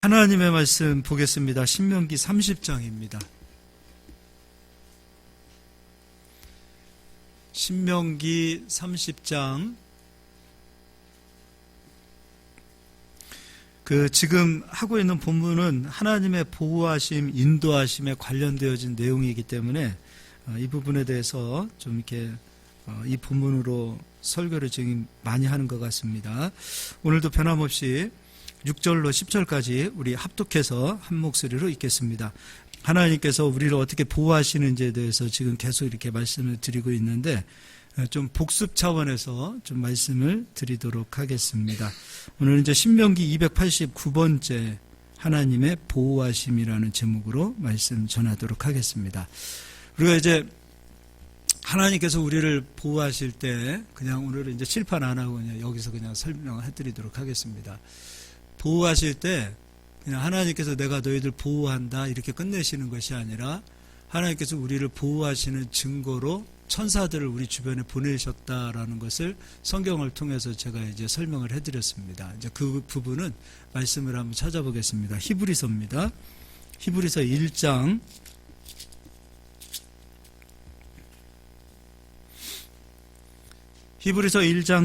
하나님의 말씀 보겠습니다. 신명기 30장입니다. 신명기 30장. 지금 하고 있는 본문은 하나님의 보호하심, 인도하심에 관련되어진 내용이기 때문에 이 부분에 대해서 좀 이렇게 이 본문으로 설교를 지금 많이 하는 것 같습니다. 오늘도 변함없이 6절로 10절까지 우리 합독해서 한 목소리로 읽겠습니다. 하나님께서 우리를 어떻게 보호하시는지에 대해서 지금 계속 이렇게 말씀을 드리고 있는데 좀 복습 차원에서 좀 말씀을 드리도록 하겠습니다. 오늘은 이제 신명기 289번째 하나님의 보호하심이라는 제목으로 말씀 전하도록 하겠습니다. 우리가 이제 하나님께서 우리를 보호하실 때 그냥 오늘은 이제 칠판 안 하고 그냥 여기서 그냥 설명해 드리도록 하겠습니다. 보호하실 때 그냥 하나님께서 내가 너희들 보호한다 이렇게 끝내시는 것이 아니라 하나님께서 우리를 보호하시는 증거로 천사들을 우리 주변에 보내셨다라는 것을 성경을 통해서 제가 이제 설명을 해드렸습니다. 이제 그 부분은 말씀을 한번 찾아보겠습니다. 히브리서입니다. 히브리서 1장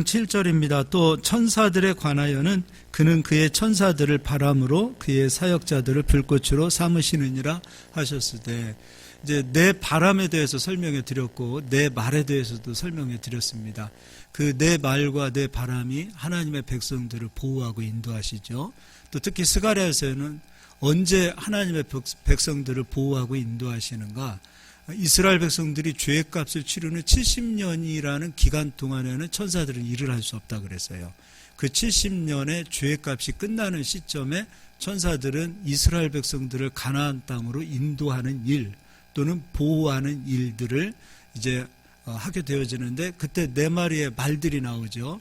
7절입니다. 또 천사들에 관하여는 그는 그의 천사들을 바람으로 그의 사역자들을 불꽃으로 삼으시느니라 하셨을 때 이제 내 바람에 대해서 설명해 드렸고 내 말에 대해서도 설명해 드렸습니다. 그 내 말과 내 바람이 하나님의 백성들을 보호하고 인도하시죠. 또 특히 스가랴에서는 언제 하나님의 백성들을 보호하고 인도하시는가? 이스라엘 백성들이 죄값을 치르는 70년이라는 기간 동안에는 천사들은 일을 할 수 없다 그랬어요. 그 70년의 죄값이 끝나는 시점에 천사들은 이스라엘 백성들을 가나안 땅으로 인도하는 일 또는 보호하는 일들을 이제 하게 되어지는데 그때 네 마리의 말들이 나오죠.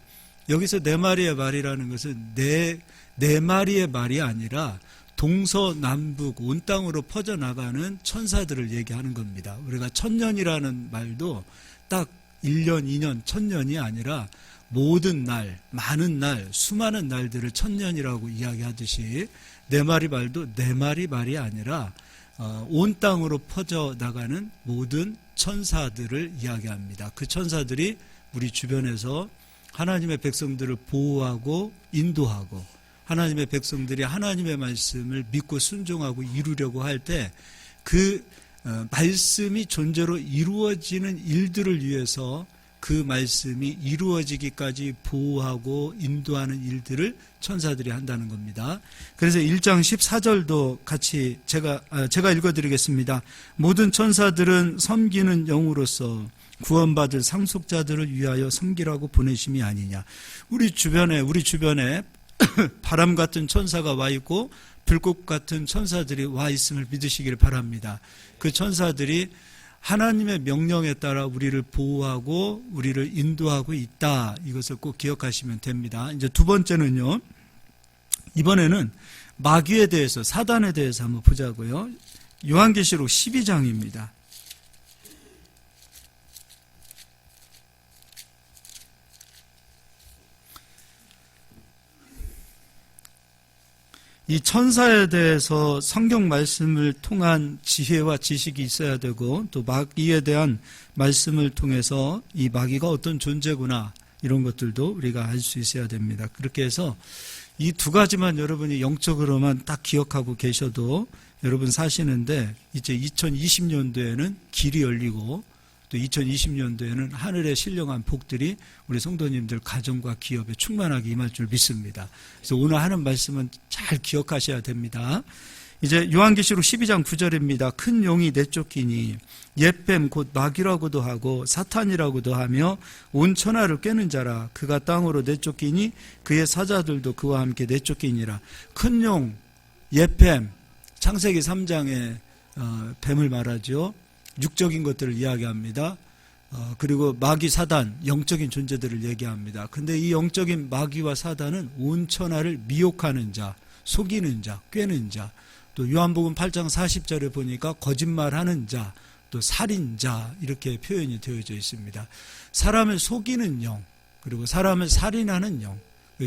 여기서 네 마리의 말이라는 것은 네 마리의 말이 아니라 동서남북 온 땅으로 퍼져나가는 천사들을 얘기하는 겁니다. 우리가 천년이라는 말도 딱 1년, 2년, 천년이 아니라 모든 날, 많은 날, 수많은 날들을 천년이라고 이야기하듯이 네 마리 말도 네 마리 말이 아니라 온 땅으로 퍼져나가는 모든 천사들을 이야기합니다. 그 천사들이 우리 주변에서 하나님의 백성들을 보호하고 인도하고 하나님의 백성들이 하나님의 말씀을 믿고 순종하고 이루려고 할 때 그 말씀이 존재로 이루어지는 일들을 위해서 그 말씀이 이루어지기까지 보호하고 인도하는 일들을 천사들이 한다는 겁니다. 그래서 1장 14절도 같이 제가 읽어드리겠습니다. 모든 천사들은 섬기는 영으로서 구원받을 상속자들을 위하여 섬기라고 보내심이 아니냐. 우리 주변에 바람 같은 천사가 와 있고 불꽃 같은 천사들이 와 있음을 믿으시길 바랍니다. 그 천사들이 하나님의 명령에 따라 우리를 보호하고 우리를 인도하고 있다. 이것을 꼭 기억하시면 됩니다. 이제 두 번째는요. 이번에는 마귀에 대해서 사단에 대해서 한번 보자고요. 요한계시록 12장입니다. 이 천사에 대해서 성경 말씀을 통한 지혜와 지식이 있어야 되고 또 마귀에 대한 말씀을 통해서 이 마귀가 어떤 존재구나 이런 것들도 우리가 알 수 있어야 됩니다. 그렇게 해서 이 두 가지만 여러분이 영적으로만 딱 기억하고 계셔도 여러분 사시는데 이제 2020년도에는 길이 열리고 또 2020년도에는 하늘의 신령한 복들이 우리 성도님들 가정과 기업에 충만하게 임할 줄 믿습니다. 그래서 오늘 하는 말씀은 잘 기억하셔야 됩니다. 이제 요한계시록 12장 9절입니다. 큰 용이 내쫓기니 옛뱀 곧 마귀라고도 하고 사탄이라고도 하며 온 천하를 꿰는 자라. 그가 땅으로 내쫓기니 그의 사자들도 그와 함께 내쫓기니라. 큰 용, 옛뱀, 창세기 3장에 뱀을 말하죠. 육적인 것들을 이야기합니다. 그리고 마귀 사단, 영적인 존재들을 얘기합니다. 근데 이 영적인 마귀와 사단은 온 천하를 미혹하는 자, 속이는 자, 꿰는 자, 또 요한복음 8장 40절에 보니까 거짓말하는 자, 또 살인자 이렇게 표현이 되어져 있습니다. 사람을 속이는 영, 그리고 사람을 살인하는 영,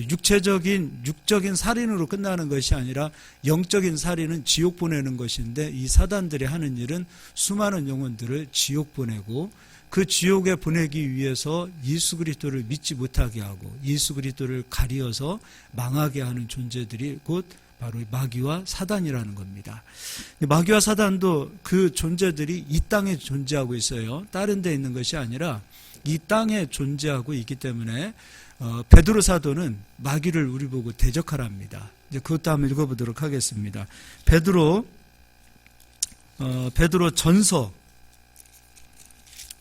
육적인 살인으로 끝나는 것이 아니라 영적인 살인은 지옥 보내는 것인데, 이 사단들이 하는 일은 수많은 영혼들을 지옥 보내고, 그 지옥에 보내기 위해서 예수 그리스도를 믿지 못하게 하고 예수 그리스도를 가리어서 망하게 하는 존재들이 곧 바로 마귀와 사단이라는 겁니다. 마귀와 사단도 그 존재들이 이 땅에 존재하고 있어요. 다른 데 있는 것이 아니라 이 땅에 존재하고 있기 때문에 베드로 사도는 마귀를 우리 보고 대적하랍니다. 이제 그것도 한번 읽어보도록 하겠습니다. 베드로 전서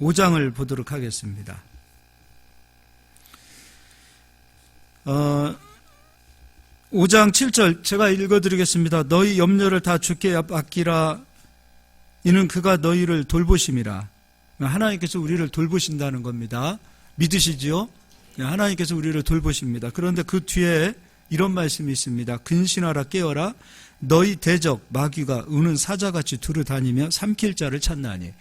5장을 보도록 하겠습니다. 5장 7절 제가 읽어드리겠습니다. 너희 염려를 다 주께 맡기라. 이는 그가 너희를 돌보심이라. 하나님께서 우리를 돌보신다는 겁니다. 믿으시지요? 하나님께서 우리를 돌보십니다. 그런데 그 뒤에 이런 말씀이 있습니다. 근신하라 깨어라. 너희 대적 마귀가 우는 사자같이 두루 다니며 삼킬 자를 찾나니.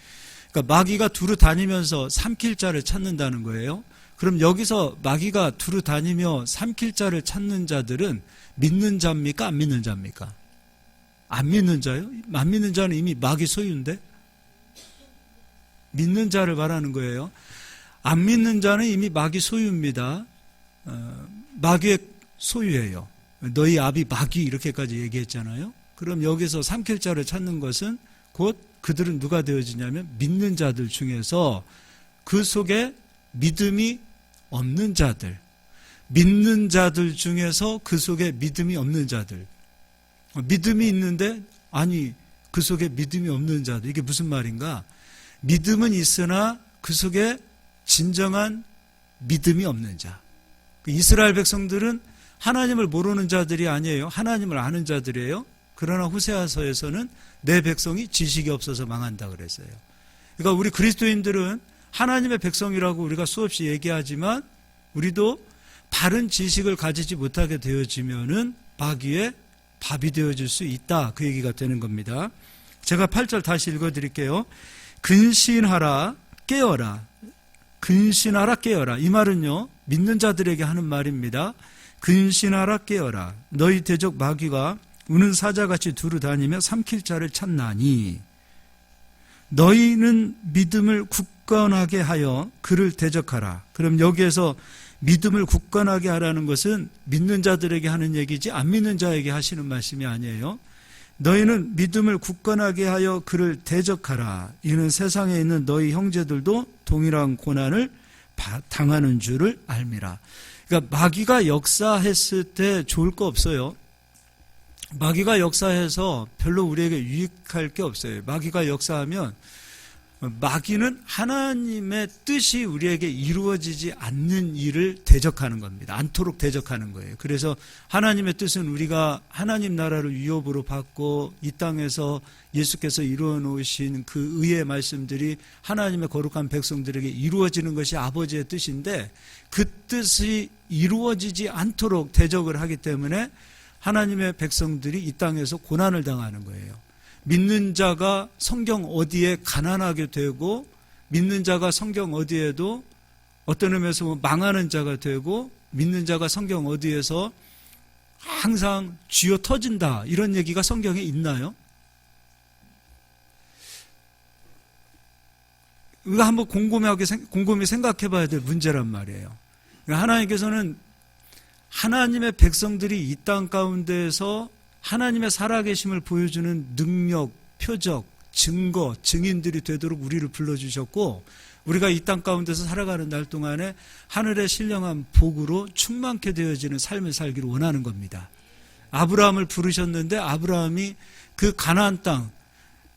그러니까 마귀가 두루 다니면서 삼킬 자를 찾는다는 거예요. 그럼 여기서 마귀가 두루 다니며 삼킬 자를 찾는 자들은 믿는 자입니까? 안 믿는 자입니까? 안 믿는 자요? 안 믿는 자는 이미 마귀 소유인데? 믿는 자를 말하는 거예요. 안 믿는 자는 이미 마귀 소유입니다. 마귀의 소유예요. 너희 아비 마귀 이렇게까지 얘기했잖아요. 그럼 여기서 삼킬 자를 찾는 것은 곧 그들은 누가 되어지냐면 믿는 자들 중에서 그 속에 믿음이 없는 자들, 믿는 자들 중에서 그 속에 믿음이 없는 자들, 믿음이 있는데 아니 그 속에 믿음이 없는 자들, 이게 무슨 말인가? 믿음은 있으나 그 속에 진정한 믿음이 없는 자. 이스라엘 백성들은 하나님을 모르는 자들이 아니에요. 하나님을 아는 자들이에요. 그러나 호세아서에서는 내 백성이 지식이 없어서 망한다 그랬어요. 그러니까 우리 그리스도인들은 하나님의 백성이라고 우리가 수없이 얘기하지만 우리도 바른 지식을 가지지 못하게 되어지면은 마귀의 밥이 되어질 수 있다. 그 얘기가 되는 겁니다. 제가 8절 다시 읽어드릴게요. 근신하라 깨어라. 근신하라 깨어라. 이 말은요, 믿는 자들에게 하는 말입니다. 근신하라 깨어라. 너희 대적 마귀가 우는 사자같이 두루 다니며 삼킬 자를 찾나니 너희는 믿음을 굳건하게 하여 그를 대적하라. 그럼 여기에서 믿음을 굳건하게 하라는 것은 믿는 자들에게 하는 얘기지 안 믿는 자에게 하시는 말씀이 아니에요. 너희는 믿음을 굳건하게 하여 그를 대적하라. 이는 세상에 있는 너희 형제들도 동일한 고난을 당하는 줄을 알미라. 그러니까 마귀가 역사했을 때 좋을 거 없어요. 마귀가 역사해서 별로 우리에게 유익할 게 없어요. 마귀가 역사하면 마귀는 하나님의 뜻이 우리에게 이루어지지 않는 일을 대적하는 겁니다. 않도록 대적하는 거예요. 그래서 하나님의 뜻은 우리가 하나님 나라를 위협으로 받고 이 땅에서 예수께서 이루어 놓으신 그 의의 말씀들이 하나님의 거룩한 백성들에게 이루어지는 것이 아버지의 뜻인데 그 뜻이 이루어지지 않도록 대적을 하기 때문에 하나님의 백성들이 이 땅에서 고난을 당하는 거예요. 믿는 자가 성경 어디에 가난하게 되고 믿는 자가 성경 어디에도 어떤 의미에서 망하는 자가 되고 믿는 자가 성경 어디에서 항상 쥐어 터진다 이런 얘기가 성경에 있나요? 우리가 한번 곰곰이 생각해 봐야 될 문제란 말이에요. 하나님께서는 하나님의 백성들이 이 땅 가운데에서 하나님의 살아계심을 보여주는 능력, 표적, 증거, 증인들이 되도록 우리를 불러주셨고 우리가 이 땅 가운데서 살아가는 날 동안에 하늘의 신령한 복으로 충만케 되어지는 삶을 살기를 원하는 겁니다. 아브라함을 부르셨는데 아브라함이 그 가나안 땅,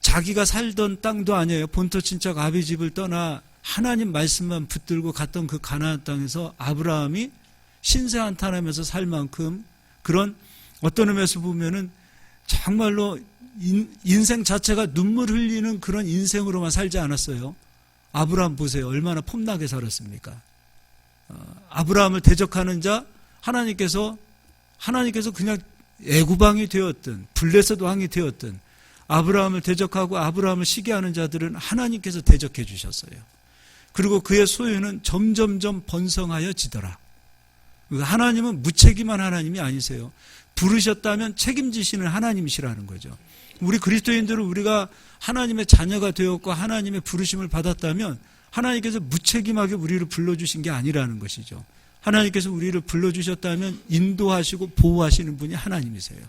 자기가 살던 땅도 아니에요. 본토 친척 아비 집을 떠나 하나님 말씀만 붙들고 갔던 그 가나안 땅에서 아브라함이 신세한탄하면서 살 만큼 그런 어떤 의미에서 보면은 정말로 인생 자체가 눈물 흘리는 그런 인생으로만 살지 않았어요. 아브라함 보세요. 얼마나 폼나게 살았습니까? 아브라함을 대적하는 자 하나님께서 그냥 애구방이 되었든 블레셋 왕이 되었든 아브라함을 대적하고 아브라함을 시기하는 자들은 하나님께서 대적해 주셨어요. 그리고 그의 소유는 점점점 번성하여 지더라. 하나님은 무책임한 하나님이 아니세요. 부르셨다면 책임지시는 하나님이시라는 거죠. 우리 그리스도인들은 우리가 하나님의 자녀가 되었고 하나님의 부르심을 받았다면 하나님께서 무책임하게 우리를 불러주신 게 아니라는 것이죠. 하나님께서 우리를 불러주셨다면 인도하시고 보호하시는 분이 하나님이세요.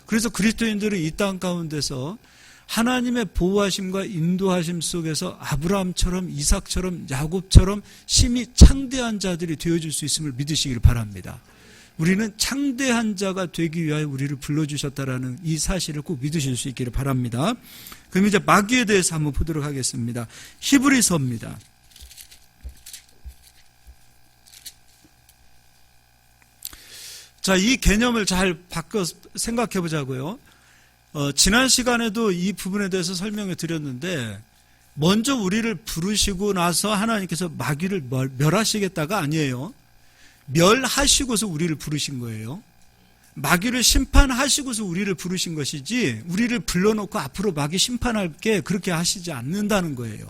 그래서 그리스도인들은 이 땅 가운데서 하나님의 보호하심과 인도하심 속에서 아브라함처럼 이삭처럼 야곱처럼 심히 창대한 자들이 되어줄 수 있음을 믿으시길 바랍니다. 우리는 창대한 자가 되기 위하여 우리를 불러주셨다라는 이 사실을 꼭 믿으실 수 있기를 바랍니다. 그럼 이제 마귀에 대해서 한번 보도록 하겠습니다. 히브리서입니다. 자, 이 개념을 잘 바꿔 생각해 보자고요. 지난 시간에도 이 부분에 대해서 설명을 드렸는데, 먼저 우리를 부르시고 나서 하나님께서 마귀를 멸하시겠다가 아니에요. 멸하시고서 우리를 부르신 거예요. 마귀를 심판하시고서 우리를 부르신 것이지, 우리를 불러놓고 앞으로 마귀 심판할게 그렇게 하시지 않는다는 거예요.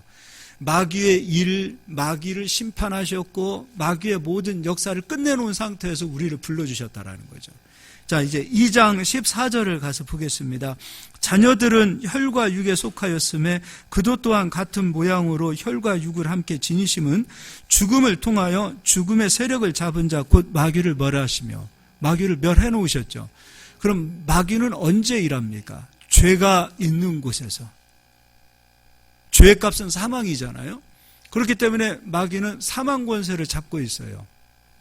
마귀의 일, 마귀를 심판하셨고 마귀의 모든 역사를 끝내놓은 상태에서 우리를 불러주셨다라는 거죠. 자, 이제 2장 14절을 가서 보겠습니다. 자녀들은 혈과 육에 속하였음에 그도 또한 같은 모양으로 혈과 육을 함께 지니심은 죽음을 통하여 죽음의 세력을 잡은 자 곧 마귀를 멸하시며, 마귀를 멸해 놓으셨죠. 그럼 마귀는 언제 일합니까? 죄가 있는 곳에서. 죄의 값은 사망이잖아요. 그렇기 때문에 마귀는 사망 권세를 잡고 있어요.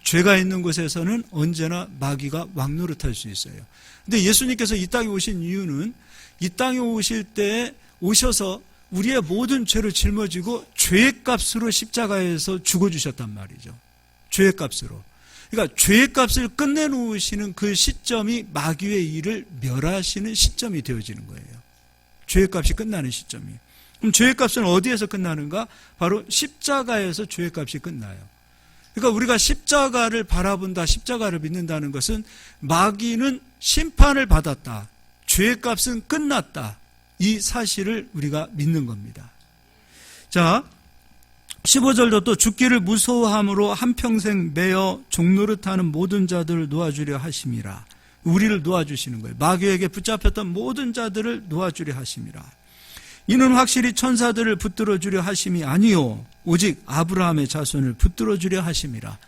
죄가 있는 곳에서는 언제나 마귀가 왕노릇할 수 있어요. 근데 예수님께서 이 땅에 오신 이유는 이 땅에 오실 때 오셔서 우리의 모든 죄를 짊어지고 죄의 값으로 십자가에서 죽어주셨단 말이죠. 죄의 값으로. 그러니까 죄의 값을 끝내놓으시는 그 시점이 마귀의 일을 멸하시는 시점이 되어지는 거예요. 죄의 값이 끝나는 시점이. 그럼 죄의 값은 어디에서 끝나는가? 바로 십자가에서 죄의 값이 끝나요. 그러니까 우리가 십자가를 바라본다, 십자가를 믿는다는 것은 마귀는 심판을 받았다, 죄의 값은 끝났다, 이 사실을 우리가 믿는 겁니다. 자, 15절도 또 죽기를 무서워함으로 한평생 매어 종노릇하는 모든 자들을 놓아주려 하심이라. 우리를 놓아주시는 거예요. 마귀에게 붙잡혔던 모든 자들을 놓아주려 하심이라. 이는 확실히 천사들을 붙들어주려 하심이 아니요 오직 아브라함의 자손을 붙들어주려 하심이라.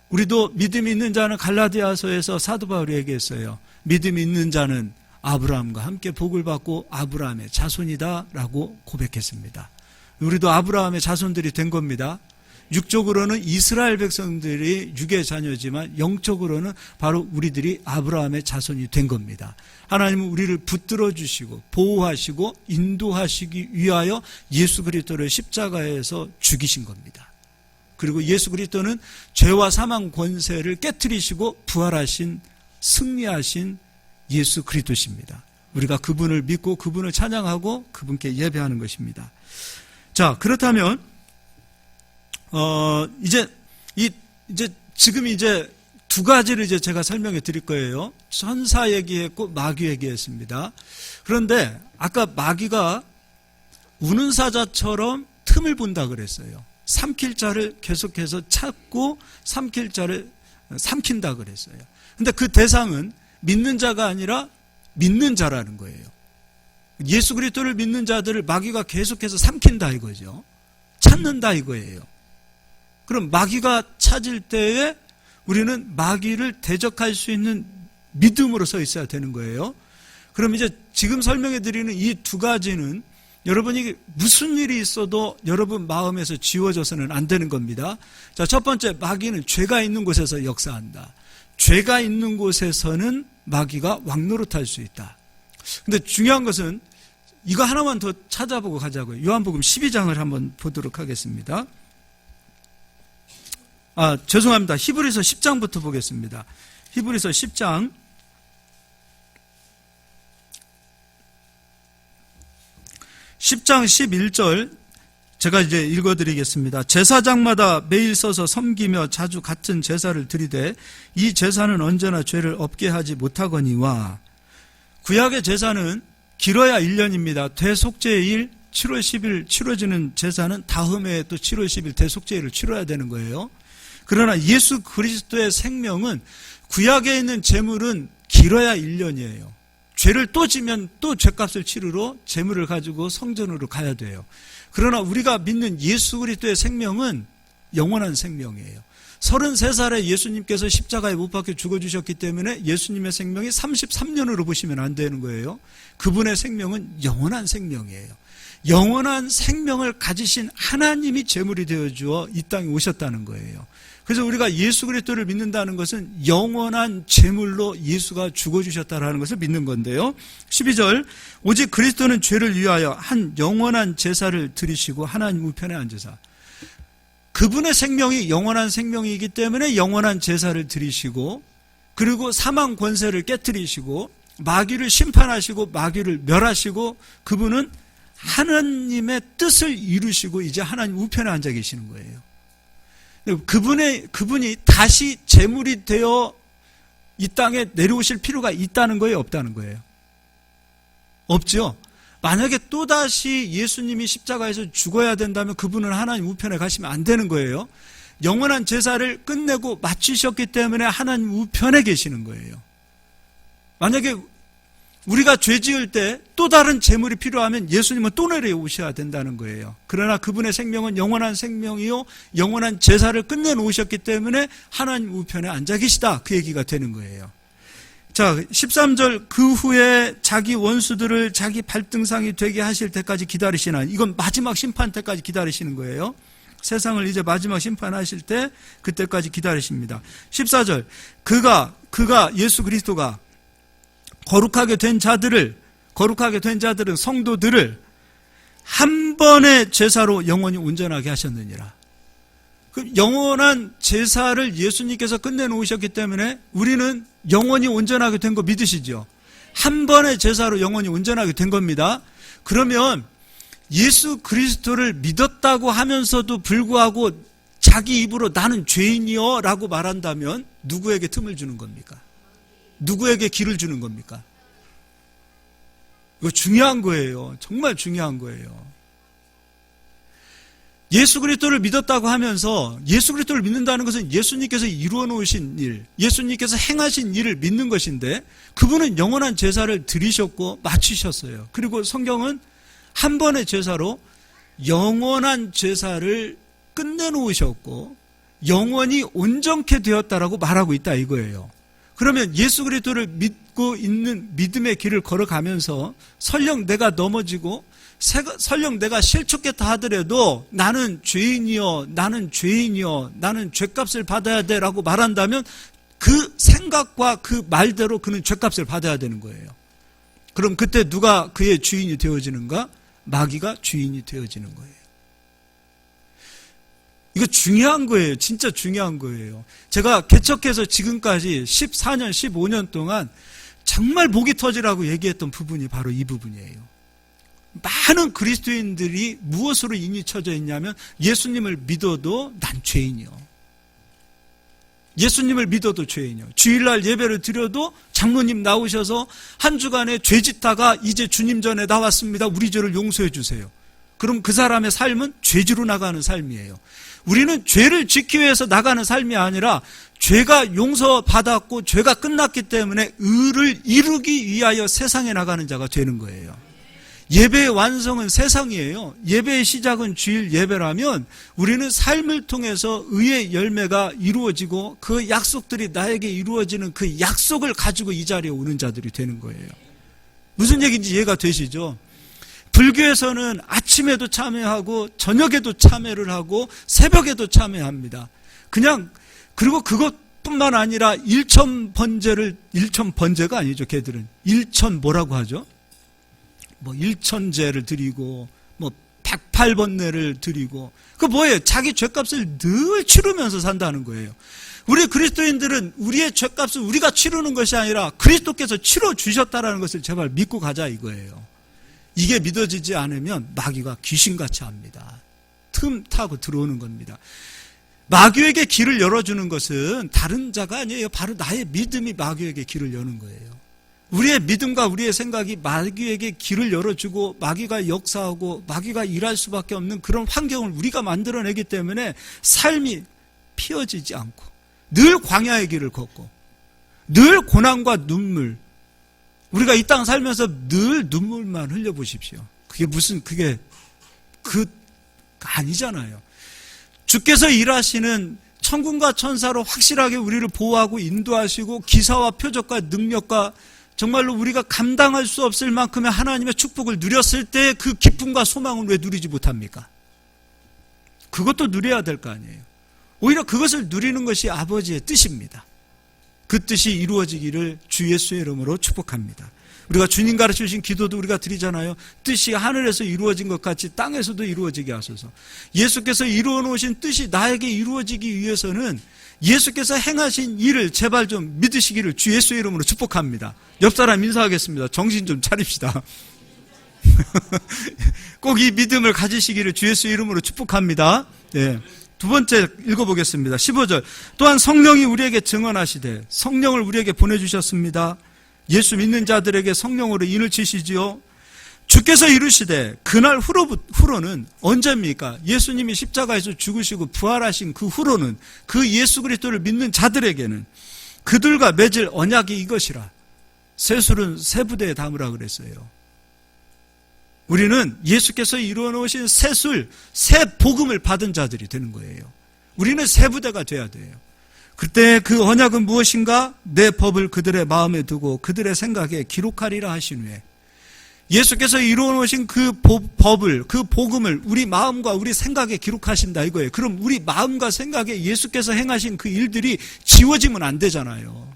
우리도 믿음이 있는 자는 갈라디아서에서 사도 바울이 얘기했어요. 믿음이 있는 자는 아브라함과 함께 복을 받고 아브라함의 자손이다 라고 고백했습니다. 우리도 아브라함의 자손들이 된 겁니다. 육적으로는 이스라엘 백성들이 육의 자녀지만 영적으로는 바로 우리들이 아브라함의 자손이 된 겁니다. 하나님은 우리를 붙들어 주시고 보호하시고 인도하시기 위하여 예수 그리스도를 십자가에서 죽이신 겁니다. 그리고 예수 그리스도는 죄와 사망 권세를 깨트리시고 부활하신, 승리하신 예수 그리스도십니다. 우리가 그분을 믿고 그분을 찬양하고 그분께 예배하는 것입니다. 자, 그렇다면 지금 두 가지를 제가 설명해 드릴 거예요. 천사 얘기했고 마귀 얘기했습니다. 그런데 아까 마귀가 우는 사자처럼 틈을 본다 그랬어요. 삼킬 자를 계속해서 찾고 삼킬 자를 삼킨다 그랬어요. 근데 그 대상은 믿는 자가 아니라 믿는 자라는 거예요. 예수 그리스도를 믿는 자들을 마귀가 계속해서 삼킨다 이거죠. 찾는다 이거예요. 그럼 마귀가 찾을 때에 우리는 마귀를 대적할 수 있는 믿음으로 서 있어야 되는 거예요. 그럼 이제 지금 설명해 드리는 이 두 가지는 여러분이 무슨 일이 있어도 여러분 마음에서 지워져서는 안 되는 겁니다. 자, 첫 번째, 마귀는 죄가 있는 곳에서 역사한다. 죄가 있는 곳에서는 마귀가 왕노릇할 수 있다. 근데 중요한 것은 이거 하나만 더 찾아보고 가자고요. 요한복음 12장을 한번 보도록 하겠습니다. 죄송합니다. 히브리서 10장부터 보겠습니다. 히브리서 10장 11절 제가 이제 읽어드리겠습니다. 제사장마다 매일 서서 섬기며 자주 같은 제사를 드리되 이 제사는 언제나 죄를 없게 하지 못하거니와. 구약의 제사는 길어야 1년입니다. 대속죄일 7월 10일 치러지는 제사는 다음 해에 또 7월 10일 대속죄일을 치러야 되는 거예요. 그러나 예수 그리스도의 생명은 구약에 있는 제물은 길어야 1년이에요. 죄를 또 지면 또 죄값을 치르러 제물을 가지고 성전으로 가야 돼요. 그러나 우리가 믿는 예수 그리스도의 생명은 영원한 생명이에요. 33살에 예수님께서 십자가에 못 박혀 죽어주셨기 때문에 예수님의 생명이 33년으로 보시면 안 되는 거예요. 그분의 생명은 영원한 생명이에요. 영원한 생명을 가지신 하나님이 제물이 되어주어 이 땅에 오셨다는 거예요. 그래서 우리가 예수 그리스도를 믿는다는 것은 영원한 제물로 예수가 죽어주셨다는 것을 믿는 건데요. 12절, 오직 그리스도는 죄를 위하여 한 영원한 제사를 드리시고 하나님 우편에 앉으사. 그분의 생명이 영원한 생명이기 때문에 영원한 제사를 드리시고, 그리고 사망 권세를 깨뜨리시고 마귀를 심판하시고 마귀를 멸하시고, 그분은 하나님의 뜻을 이루시고 이제 하나님 우편에 앉아 계시는 거예요. 그분이 다시 제물이 되어 이 땅에 내려오실 필요가 있다는 거예요, 없다는 거예요? 없죠. 만약에 또다시 예수님이 십자가에서 죽어야 된다면 그분은 하나님 우편에 가시면 안 되는 거예요. 영원한 제사를 끝내고 마치셨기 때문에 하나님 우편에 계시는 거예요. 만약에 우리가 죄 지을 때 또 다른 제물이 필요하면 예수님은 또 내려오셔야 된다는 거예요. 그러나 그분의 생명은 영원한 생명이요 영원한 제사를 끝내놓으셨기 때문에 하나님 우편에 앉아 계시다, 그 얘기가 되는 거예요. 자, 13절, 그 후에 자기 원수들을 자기 발등상이 되게 하실 때까지 기다리시나. 이건 마지막 심판 때까지 기다리시는 거예요. 세상을 이제 마지막 심판하실 때 그때까지 기다리십니다. 14절, 그가 예수 그리스도가 거룩하게 된 자들은 성도들을 한 번의 제사로 영원히 온전하게 하셨느니라. 그 영원한 제사를 예수님께서 끝내놓으셨기 때문에 우리는 영원히 온전하게 된 거 믿으시죠? 한 번의 제사로 영원히 온전하게 된 겁니다. 그러면 예수 그리스도를 믿었다고 하면서도 불구하고 자기 입으로 나는 죄인이요 라고 말한다면 누구에게 틈을 주는 겁니까? 누구에게 길을 주는 겁니까? 이거 중요한 거예요. 정말 중요한 거예요. 예수 그리스도를 믿었다고 하면서, 예수 그리스도를 믿는다는 것은 예수님께서 이루어 놓으신 일, 예수님께서 행하신 일을 믿는 것인데, 그분은 영원한 제사를 드리셨고 마치셨어요. 그리고 성경은 한 번의 제사로 영원한 제사를 끝내놓으셨고 영원히 온전케 되었다라고 말하고 있다, 이거예요. 그러면 예수 그리스도를 믿고 있는 믿음의 길을 걸어가면서 설령 내가 넘어지고 설령 내가 실족했다 하더라도 나는 죄인이요, 나는 죄값을 받아야 돼 라고 말한다면 그 생각과 그 말대로 그는 죄값을 받아야 되는 거예요. 그럼 그때 누가 그의 주인이 되어지는가? 마귀가 주인이 되어지는 거예요. 이거 중요한 거예요. 진짜 중요한 거예요. 제가 개척해서 지금까지 14년, 15년 동안 정말 목이 터지라고 얘기했던 부분이 바로 이 부분이에요. 많은 그리스도인들이 무엇으로 인이 쳐져 있냐면 예수님을 믿어도 난 죄인이요. 예수님을 믿어도 죄인이요. 주일날 예배를 드려도 장로님 나오셔서 한 주간에 죄 짓다가 이제 주님 전에 나왔습니다. 우리 죄를 용서해 주세요. 그럼 그 사람의 삶은 죄지로 나가는 삶이에요. 우리는 죄를 짓기 위해서 나가는 삶이 아니라 죄가 용서받았고 죄가 끝났기 때문에 의를 이루기 위하여 세상에 나가는 자가 되는 거예요. 예배의 완성은 세상이에요. 예배의 시작은 주일 예배라면 우리는 삶을 통해서 의의 열매가 이루어지고 그 약속들이 나에게 이루어지는 그 약속을 가지고 이 자리에 오는 자들이 되는 거예요. 무슨 얘기인지 이해가 되시죠? 불교에서는 아침에도 참여하고 저녁에도 참여를 하고 새벽에도 참여합니다. 그리고 그것뿐만 아니라 일천번제가 아니죠. 걔들은 뭐라고 하죠? 일천제를 드리고 108번뇌를 드리고, 그 뭐예요? 자기 죄값을 늘 치르면서 산다는 거예요. 우리 그리스도인들은 우리의 죄값을 우리가 치르는 것이 아니라 그리스도께서 치러 주셨다라는 것을 제발 믿고 가자, 이거예요. 이게 믿어지지 않으면 마귀가 귀신같이 합니다. 틈 타고 들어오는 겁니다. 마귀에게 길을 열어주는 것은 다른 자가 아니에요. 바로 나의 믿음이 마귀에게 길을 여는 거예요. 우리의 믿음과 우리의 생각이 마귀에게 길을 열어주고 마귀가 역사하고 마귀가 일할 수밖에 없는 그런 환경을 우리가 만들어내기 때문에 삶이 피어지지 않고 늘 광야의 길을 걷고 늘 고난과 눈물, 우리가 이 땅 살면서 늘 눈물만 흘려보십시오. 그게 아니잖아요. 주께서 일하시는 천군과 천사로 확실하게 우리를 보호하고 인도하시고 기사와 표적과 능력과 정말로 우리가 감당할 수 없을 만큼의 하나님의 축복을 누렸을 때 그 기쁨과 소망을 왜 누리지 못합니까? 그것도 누려야 될 거 아니에요. 오히려 그것을 누리는 것이 아버지의 뜻입니다. 그 뜻이 이루어지기를 주 예수의 이름으로 축복합니다. 우리가 주님 가르쳐주신 기도도 우리가 드리잖아요. 뜻이 하늘에서 이루어진 것 같이 땅에서도 이루어지게 하소서. 예수께서 이루어 놓으신 뜻이 나에게 이루어지기 위해서는 예수께서 행하신 일을 제발 좀 믿으시기를 주 예수의 이름으로 축복합니다. 옆 사람 인사하겠습니다. 정신 좀 차립시다. 꼭 이 믿음을 가지시기를 주 예수의 이름으로 축복합니다. 네. 두 번째 읽어보겠습니다. 15절. 또한 성령이 우리에게 증언하시되 성령을 우리에게 보내주셨습니다. 예수 믿는 자들에게 성령으로 인을 치시지요. 주께서 이르시되 그날 후로는 언제입니까? 예수님이 십자가에서 죽으시고 부활하신 그 후로는 그 예수 그리스도를 믿는 자들에게는 그들과 맺을 언약이 이것이라. 새술은 새 부대에 담으라 그랬어요. 우리는 예수께서 이루어 놓으신 새술, 새 복음을 받은 자들이 되는 거예요. 우리는 새 부대가 돼야 돼요. 그때 그 언약은 무엇인가? 내 법을 그들의 마음에 두고 그들의 생각에 기록하리라 하신 후에 예수께서 이루어 놓으신 그 법을, 그 복음을 우리 마음과 우리 생각에 기록하신다 이거예요. 그럼 우리 마음과 생각에 예수께서 행하신 그 일들이 지워지면 안 되잖아요.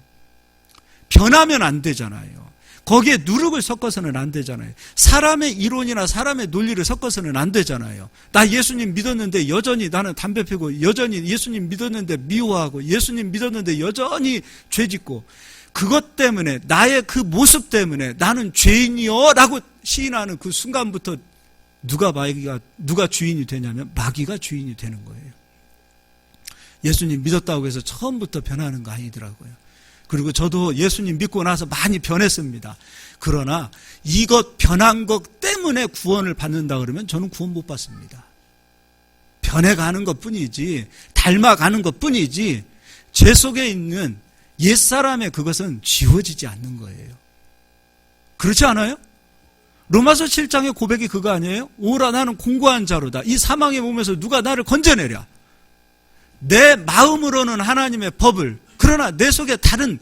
변하면 안 되잖아요. 거기에 누룩을 섞어서는 안 되잖아요. 사람의 이론이나 사람의 논리를 섞어서는 안 되잖아요. 나 예수님 믿었는데 여전히 나는 담배 피고, 여전히 예수님 믿었는데 미워하고, 예수님 믿었는데 여전히 죄짓고, 그것 때문에, 나의 그 모습 때문에 나는 죄인이요 라고 시인하는 그 순간부터 누가 주인이 되냐면 마귀가 주인이 되는 거예요. 예수님 믿었다고 해서 처음부터 변하는 거 아니더라고요. 그리고 저도 예수님 믿고 나서 많이 변했습니다. 그러나 이것 변한 것 때문에 구원을 받는다 그러면 저는 구원 못 받습니다. 변해가는 것 뿐이지, 닮아가는 것 뿐이지, 제 속에 있는 옛사람의 그것은 지워지지 않는 거예요. 그렇지 않아요? 로마서 7장의 고백이 그거 아니에요? 오라 나는 공고한 자로다. 이 사망의 몸에서 누가 나를 건져내랴. 내 마음으로는 하나님의 법을, 그러나 내 속에 다른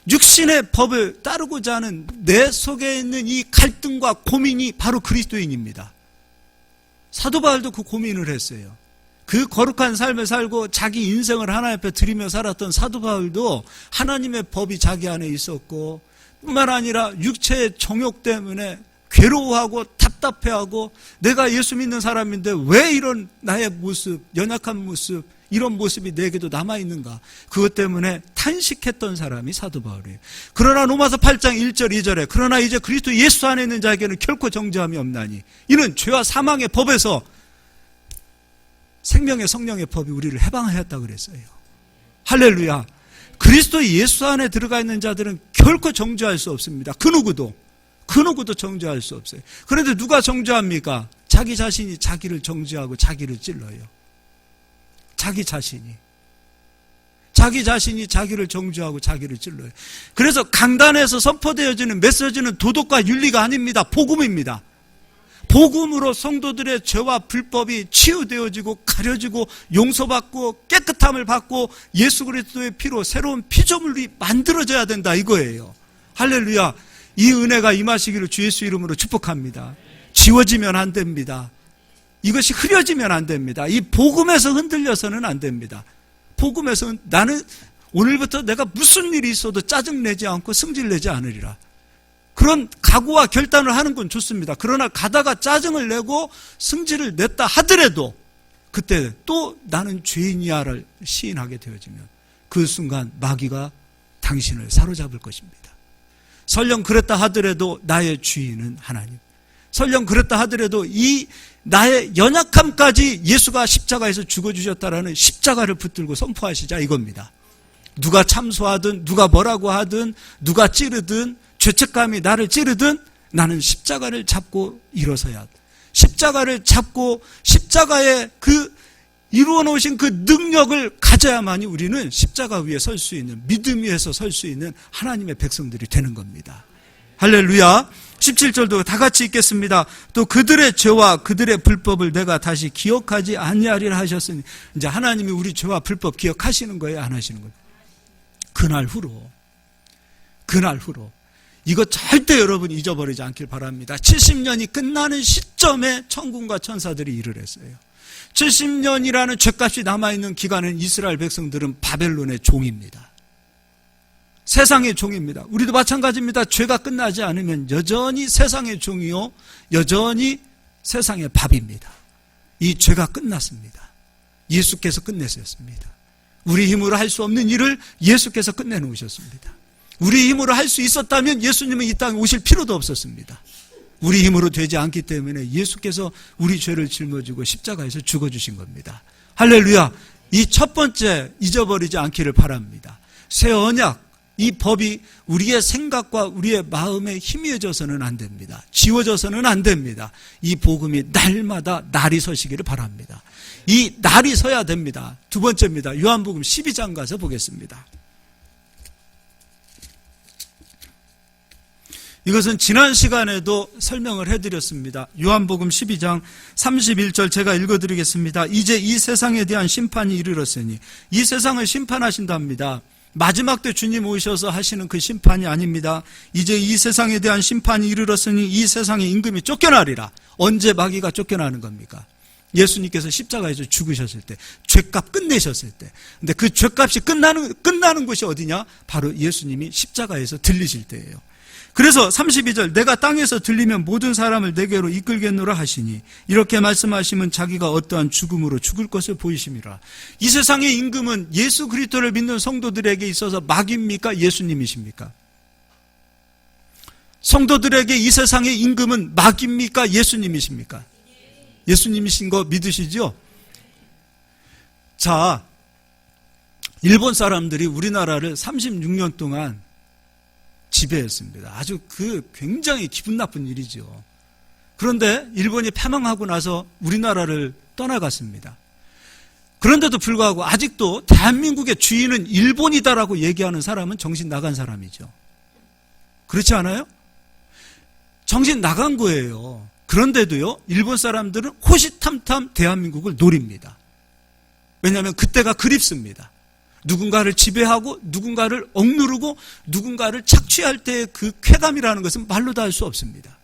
육신의 법을 따르고자 하는 내 속에 있는 이 갈등과 고민이 바로 그리스도인입니다. 사도 바울도 그 고민을 했어요. 그 거룩한 삶을 살고 자기 인생을 하나님 앞에 드리며 살았던 사도 바울도 하나님의 법이 자기 안에 있었고, 뿐만 아니라 육체의 정욕 때문에 괴로워하고 답답해하고, 내가 예수 믿는 사람인데 왜 이런 나의 모습, 연약한 모습, 이런 모습이 내게도 남아있는가. 그것 때문에 탄식했던 사람이 사도 바울이에요. 그러나 로마서 8장 1절 2절에 그러나 이제 그리스도 예수 안에 있는 자에게는 결코 정죄함이 없나니 이는 죄와 사망의 법에서 생명의 성령의 법이 우리를 해방하였다고 그랬어요. 할렐루야. 그리스도 예수 안에 들어가 있는 자들은 결코 정죄할 수 없습니다. 그 누구도 정죄할 수 없어요. 그런데 누가 정죄합니까? 자기 자신이 자기를 정죄하고 자기를 찔러요. 자기 자신이 자기를 정죄하고 자기를 찔러요. 그래서 강단에서 선포되어지는 메시지는 도덕과 윤리가 아닙니다. 복음입니다. 복음으로 성도들의 죄와 불법이 치유되어지고 가려지고 용서받고 깨끗함을 받고 예수 그리스도의 피로 새로운 피조물이 만들어져야 된다 이거예요. 할렐루야. 이 은혜가 임하시기를 주 예수 이름으로 축복합니다. 지워지면 안 됩니다. 이것이 흐려지면 안 됩니다. 이 복음에서 흔들려서는 안 됩니다. 복음에서 나는 오늘부터 내가 무슨 일이 있어도 짜증내지 않고 승질내지 않으리라. 그런 각오와 결단을 하는 건 좋습니다. 그러나 가다가 짜증을 내고 승질을 냈다 하더라도 그때 또 나는 죄인이야를 시인하게 되어지면 그 순간 마귀가 당신을 사로잡을 것입니다. 설령 그랬다 하더라도 나의 주인은 하나님. 설령 그랬다 하더라도 이 나의 연약함까지 예수가 십자가에서 죽어주셨다라는 십자가를 붙들고 선포하시자 이겁니다. 누가 참소하든 누가 뭐라고 하든 누가 찌르든 죄책감이 나를 찌르든 나는 십자가를 잡고 일어서야 돼. 십자가를 잡고 십자가의 그 이루어 놓으신 그 능력을 가져야만이 우리는 십자가 위에 설 수 있는, 믿음 위에서 설 수 있는 하나님의 백성들이 되는 겁니다. 할렐루야. 17절도 다 같이 읽겠습니다. 또 그들의 죄와 그들의 불법을 내가 다시 기억하지 아니하리라 하셨으니, 이제 하나님이 우리 죄와 불법 기억하시는 거예요, 안 하시는 거예요? 그날 후로 이거 절대 여러분 잊어버리지 않길 바랍니다. 70년이 끝나는 시점에 천군과 천사들이 일을 했어요. 70년이라는 죄값이 남아있는 기간은 이스라엘 백성들은 바벨론의 종입니다. 세상의 종입니다. 우리도 마찬가지입니다. 죄가 끝나지 않으면 여전히 세상의 종이요, 여전히 세상의 밥입니다. 이 죄가 끝났습니다. 예수께서 끝내셨습니다. 우리 힘으로 할 수 없는 일을 예수께서 끝내놓으셨습니다. 우리 힘으로 할 수 있었다면 예수님은 이 땅에 오실 필요도 없었습니다. 우리 힘으로 되지 않기 때문에 예수께서 우리 죄를 짊어지고 십자가에서 죽어주신 겁니다. 할렐루야. 이 첫 번째 잊어버리지 않기를 바랍니다. 새 언약, 이 법이 우리의 생각과 우리의 마음에 희미해져서는 안 됩니다. 지워져서는 안 됩니다. 이 복음이 날마다 날이 서시기를 바랍니다. 이 날이 서야 됩니다. 두 번째입니다. 요한복음 12장 가서 보겠습니다. 이것은 지난 시간에도 설명을 해드렸습니다. 요한복음 12장 31절 제가 읽어드리겠습니다. 이제 이 세상에 대한 심판이 이르렀으니, 이 세상을 심판하신답니다. 마지막 때 주님 오셔서 하시는 그 심판이 아닙니다. 이제 이 세상에 대한 심판이 이르렀으니 이 세상의 임금이 쫓겨나리라. 언제 마귀가 쫓겨나는 겁니까? 예수님께서 십자가에서 죽으셨을 때, 죄값 끝내셨을 때. 근데 그 죄값이 끝나는 곳이 어디냐? 바로 예수님이 십자가에서 들리실 때예요. 그래서 32절 내가 땅에서 들리면 모든 사람을 내게로 이끌겠노라 하시니, 이렇게 말씀하시면 자기가 어떠한 죽음으로 죽을 것을 보이심이라. 이 세상의 임금은 예수 그리스도를 믿는 성도들에게 있어서 마귀입니까? 예수님이십니까? 성도들에게 이 세상의 임금은 마귀입니까? 예수님이십니까? 예수님이신 거 믿으시죠? 자, 일본 사람들이 우리나라를 36년 동안 지배했습니다. 아주 굉장히 기분 나쁜 일이죠. 그런데 일본이 패망하고 나서 우리나라를 떠나갔습니다. 그런데도 불구하고 아직도 대한민국의 주인은 일본이다라고 얘기하는 사람은 정신 나간 사람이죠. 그렇지 않아요? 정신 나간 거예요. 그런데도요, 일본 사람들은 호시탐탐 대한민국을 노립니다. 왜냐하면 그때가 그립습니다. 누군가를 지배하고 누군가를 억누르고 누군가를 착취할 때의 그 쾌감이라는 것은 말로 다 할 수 없습니다.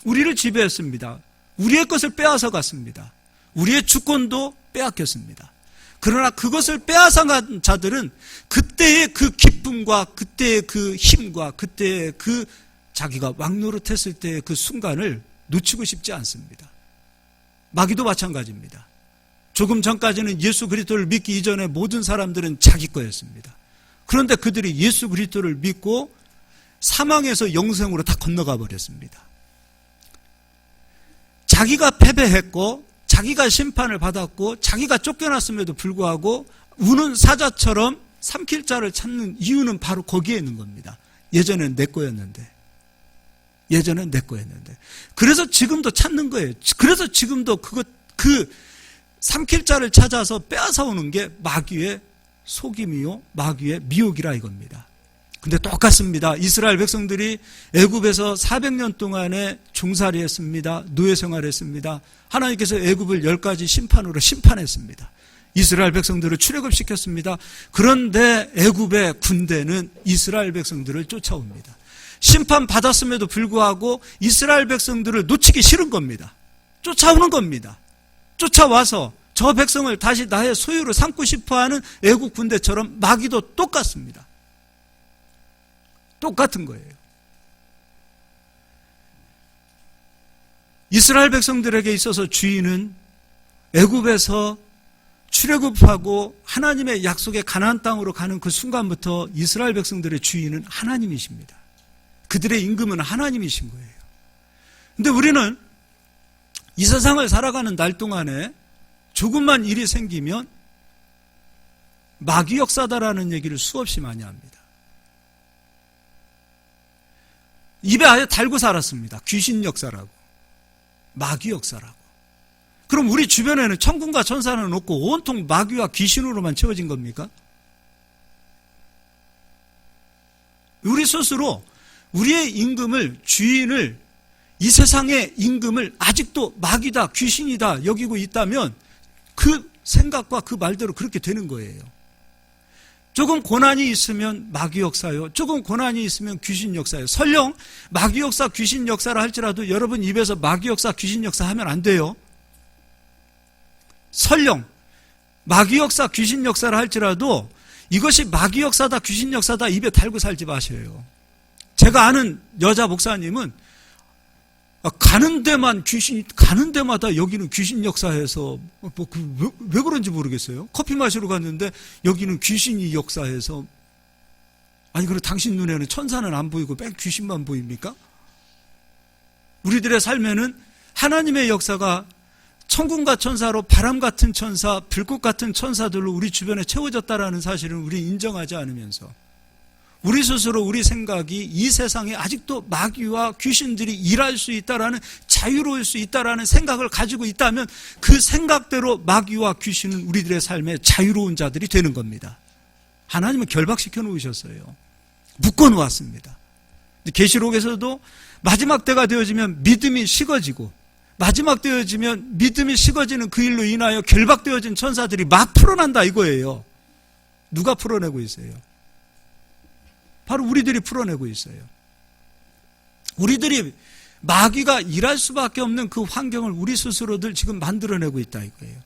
우리를 지배했습니다. 우리의 것을 빼앗아 갔습니다. 우리의 주권도 빼앗겼습니다. 그러나 그것을 빼앗아간 자들은 그때의 그 기쁨과 그때의 그 힘과 그때의 그 자기가 왕노릇했을 때의 그 순간을 놓치고 싶지 않습니다. 마귀도 마찬가지입니다. 조금 전까지는 예수 그리스도를 믿기 이전에 모든 사람들은 자기 거였습니다. 그런데 그들이 예수 그리스도를 믿고 사망에서 영생으로 다 건너가 버렸습니다. 자기가 패배했고 자기가 심판을 받았고 자기가 쫓겨났음에도 불구하고 우는 사자처럼 삼킬 자를 찾는 이유는 바로 거기에 있는 겁니다. 예전엔 내 거였는데. 그래서 지금도 찾는 거예요. 그래서 지금도 그 삼킬 자를 찾아서 빼앗아 오는 게 마귀의 속임이요, 마귀의 미혹이라 이겁니다. 근데 똑같습니다. 이스라엘 백성들이 애굽에서 400년 동안에 종살이 했습니다. 노예 생활했습니다. 하나님께서 애굽을 10가지 심판으로 심판했습니다. 이스라엘 백성들을 출애굽시켰습니다. 그런데 애굽의 군대는 이스라엘 백성들을 쫓아옵니다. 심판받았음에도 불구하고 이스라엘 백성들을 놓치기 싫은 겁니다. 쫓아오는 겁니다. 쫓아와서 저 백성을 다시 나의 소유로 삼고 싶어하는 애국 군대처럼 마귀도 똑같습니다. 똑같은 거예요. 이스라엘 백성들에게 있어서 주인은 애굽에서 출애굽하고 하나님의 약속의 가나안 땅으로 가는 그 순간부터 이스라엘 백성들의 주인은 하나님이십니다. 그들의 임금은 하나님이신 거예요. 그런데 우리는 이 세상을 살아가는 날 동안에 조금만 일이 생기면 마귀 역사다라는 얘기를 수없이 많이 합니다. 입에 아예 달고 살았습니다. 귀신 역사라고, 마귀 역사라고. 그럼 우리 주변에는 천군과 천사는 없고 온통 마귀와 귀신으로만 채워진 겁니까? 우리 스스로 우리의 임금을, 주인을, 이 세상의 임금을 아직도 마귀다, 귀신이다 여기고 있다면 그 생각과 그 말대로 그렇게 되는 거예요. 조금 고난이 있으면 마귀 역사요, 조금 고난이 있으면 귀신 역사요. 설령 마귀 역사, 귀신 역사라 할지라도 여러분 입에서 마귀 역사, 귀신 역사 하면 안 돼요. 설령 마귀 역사, 귀신 역사라 할지라도 이것이 마귀 역사다, 귀신 역사다 입에 달고 살지 마셔요. 제가 아는 여자 목사님은 가는 데만 귀신, 가는 데마다 여기는 귀신 역사해서 왜 그런지 모르겠어요. 커피 마시러 갔는데 여기는 귀신이 역사해서, 아니 그럼 당신 눈에는 천사는 안 보이고 맨 귀신만 보입니까? 우리들의 삶에는 하나님의 역사가 천군과 천사로 바람 같은 천사, 불꽃 같은 천사들로 우리 주변에 채워졌다라는 사실을 우리 인정하지 않으면서 우리 스스로 우리 생각이 이 세상에 아직도 마귀와 귀신들이 일할 수 있다라는, 자유로울 수 있다라는 생각을 가지고 있다면 그 생각대로 마귀와 귀신은 우리들의 삶에 자유로운 자들이 되는 겁니다. 하나님은 결박시켜 놓으셨어요. 묶어 놓았습니다. 계시록에서도 마지막 때가 되어지면 믿음이 식어지고, 마지막 되어지면 믿음이 식어지는 그 일로 인하여 결박되어진 천사들이 막 풀어난다 이거예요. 누가 풀어내고 있어요? 바로 우리들이 풀어내고 있어요. 우리들이 마귀가 일할 수밖에 없는 그 환경을 우리 스스로들 지금 만들어내고 있다 이거예요.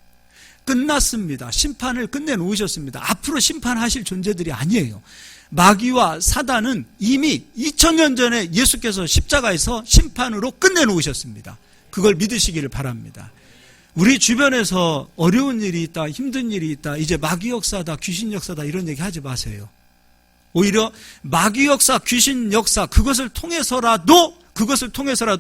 끝났습니다. 심판을 끝내놓으셨습니다. 앞으로 심판하실 존재들이 아니에요. 마귀와 사단은 이미 2000년 전에 예수께서 십자가에서 심판으로 끝내놓으셨습니다. 그걸 믿으시기를 바랍니다. 우리 주변에서 어려운 일이 있다, 힘든 일이 있다, 이제 마귀 역사다, 귀신 역사다 이런 얘기 하지 마세요. 오히려 마귀 역사, 귀신 역사 그것을 통해서라도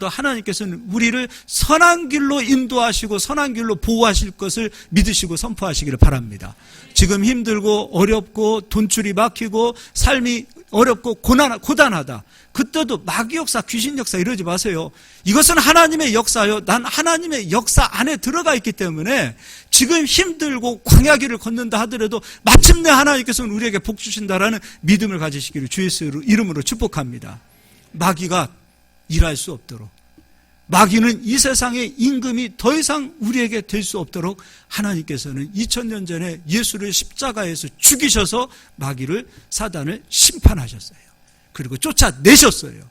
하나님께서는 우리를 선한 길로 인도하시고 선한 길로 보호하실 것을 믿으시고 선포하시기를 바랍니다. 지금 힘들고 어렵고 돈줄이 막히고 삶이 어렵고 고단하다. 그때도 마귀 역사, 귀신 역사 이러지 마세요. 이것은 하나님의 역사요. 난 하나님의 역사 안에 들어가 있기 때문에 지금 힘들고 광야길을 걷는다 하더라도 마침내 하나님께서는 우리에게 복 주신다라는 믿음을 가지시기를 주의 이름으로 축복합니다. 마귀가 일할 수 없도록, 마귀는 이 세상의 임금이 더 이상 우리에게 될 수 없도록 하나님께서는 2000년 전에 예수를 십자가에서 죽이셔서 마귀를, 사단을 심판하셨어요. 그리고 쫓아내셨어요.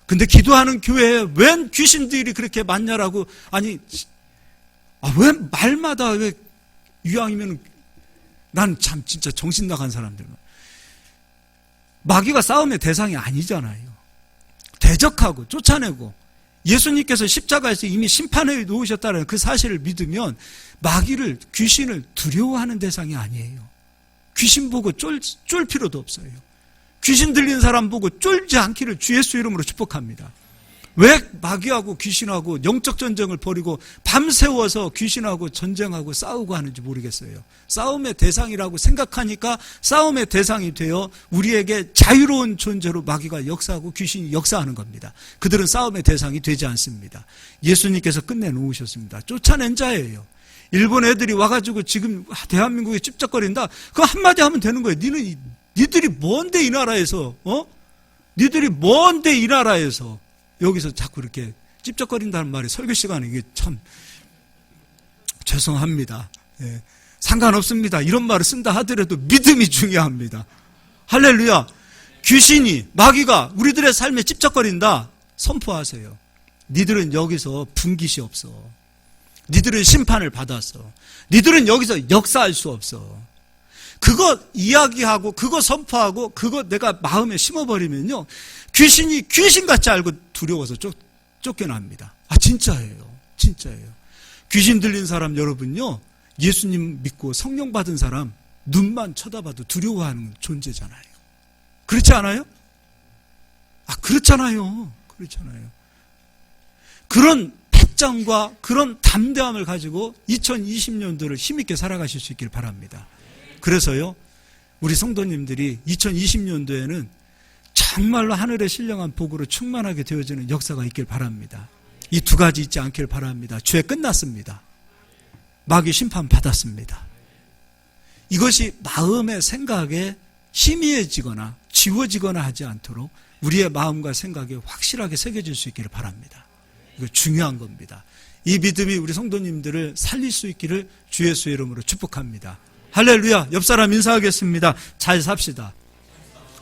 근데 기도하는 교회에 웬 귀신들이 그렇게 많냐라고, 아니 왜 말마다 왜 이왕이면, 난 참 진짜 정신 나간 사람들만. 마귀가 싸움의 대상이 아니잖아요. 대적하고 쫓아내고 예수님께서 십자가에서 이미 심판해 놓으셨다는 그 사실을 믿으면 마귀를, 귀신을 두려워하는 대상이 아니에요. 귀신 보고 쫄 필요도 없어요. 귀신 들린 사람 보고 쫄지 않기를 주 예수 이름으로 축복합니다. 왜 마귀하고 귀신하고 영적 전쟁을 벌이고 밤새워서 귀신하고 전쟁하고 싸우고 하는지 모르겠어요. 싸움의 대상이라고 생각하니까 싸움의 대상이 되어 우리에게 자유로운 존재로 마귀가 역사하고 귀신이 역사하는 겁니다. 그들은 싸움의 대상이 되지 않습니다. 예수님께서 끝내놓으셨습니다. 쫓아낸 자예요. 일본 애들이 와가지고 지금 대한민국에 찝쩍거린다. 그거 한마디 하면 되는 거예요. 니들이 뭔데 이 나라에서, 니들이 뭔데 이 나라에서 여기서 자꾸 이렇게 찝쩍거린다는 말이 설교 시간에 이게 참 죄송합니다. 예, 상관없습니다. 이런 말을 쓴다 하더라도 믿음이 중요합니다. 할렐루야. 귀신이, 마귀가 우리들의 삶에 찝쩍거린다. 선포하세요. 니들은 여기서 분깃이 없어. 니들은 심판을 받았어. 니들은 여기서 역사할 수 없어. 그거 이야기하고 그거 선포하고 그거 내가 마음에 심어버리면요, 귀신이 귀신같이 알고 두려워서 쫓겨납니다. 진짜예요. 귀신 들린 사람 여러분요, 예수님 믿고 성령 받은 사람 눈만 쳐다봐도 두려워하는 존재잖아요. 그렇지 않아요? 그렇잖아요. 그런 패장과 그런 담대함을 가지고 2020년도를 힘있게 살아가실 수 있길 바랍니다. 그래서요, 우리 성도님들이 2020년도에는 정말로 하늘의 신령한 복으로 충만하게 되어지는 역사가 있길 바랍니다. 이 두 가지 있지 않길 바랍니다. 죄 끝났습니다. 마귀 심판 받았습니다. 이것이 마음의 생각에 희미해지거나 지워지거나 하지 않도록 우리의 마음과 생각에 확실하게 새겨질 수 있기를 바랍니다. 이거 중요한 겁니다. 이 믿음이 우리 성도님들을 살릴 수 있기를 주 예수의 이름으로 축복합니다. 할렐루야. 옆 사람 인사하겠습니다. 잘 삽시다.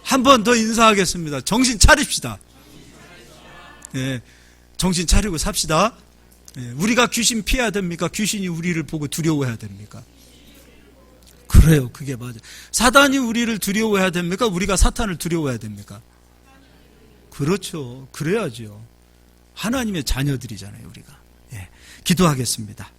한 번 더 인사하겠습니다. 정신 차립시다. 예, 정신 차리고 삽시다. 예, 우리가 귀신 피해야 됩니까? 귀신이 우리를 보고 두려워해야 됩니까? 그래요. 그게 맞아요. 사단이 우리를 두려워해야 됩니까? 우리가 사탄을 두려워해야 됩니까? 그렇죠. 그래야죠. 하나님의 자녀들이잖아요, 우리가. 예, 기도하겠습니다.